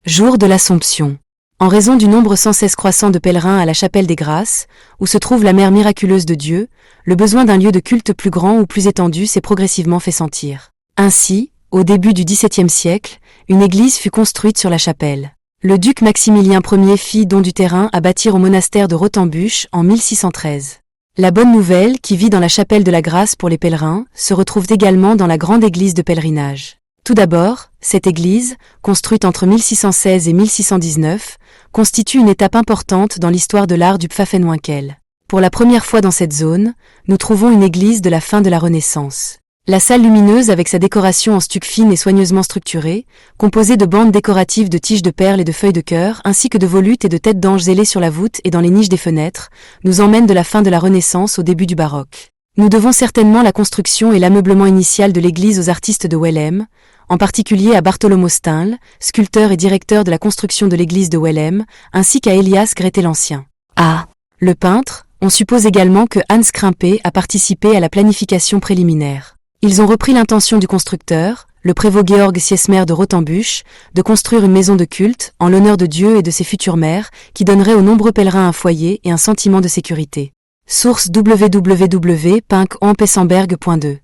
Jour de l'Assomption. En raison du nombre sans cesse croissant de pèlerins à la chapelle des Grâces, où se trouve la mère miraculeuse de Dieu, le besoin d'un lieu de culte plus grand ou plus étendu s'est progressivement fait sentir. Ainsi, au début du XVIIe siècle, une église fut construite sur la chapelle. Le duc Maximilien Ier fit don du terrain à bâtir au monastère de Rotembûche en 1613. La bonne nouvelle, qui vit dans la chapelle de la Grâce pour les pèlerins, se retrouve également dans la grande église de pèlerinage. Tout d'abord, cette église, construite entre 1616 et 1619, constitue une étape importante dans l'histoire de l'art du Pfaffenwinkel. Pour la première fois dans cette zone, nous trouvons une église de la fin de la Renaissance. La salle lumineuse avec sa décoration en stuc fine et soigneusement structurée, composée de bandes décoratives de tiges de perles et de feuilles de cœur, ainsi que de volutes et de têtes d'anges ailées sur la voûte et dans les niches des fenêtres, nous emmène de la fin de la Renaissance au début du baroque. Nous devons certainement la construction et l'ameublement initial de l'église aux artistes de Wellem, en particulier à Bartholomew Steinle, sculpteur et directeur de la construction de l'église de Wellem, ainsi qu'à Elias Grété l'Ancien. Le peintre, on suppose également que Hans Krimpé a participé à la planification préliminaire. Ils ont repris l'intention du constructeur, le prévôt Georg Siesmer de Rotembûche, de construire une maison de culte, en l'honneur de Dieu et de ses futures mères, qui donnerait aux nombreux pèlerins un foyer et un sentiment de sécurité. Source www.pessenberg.de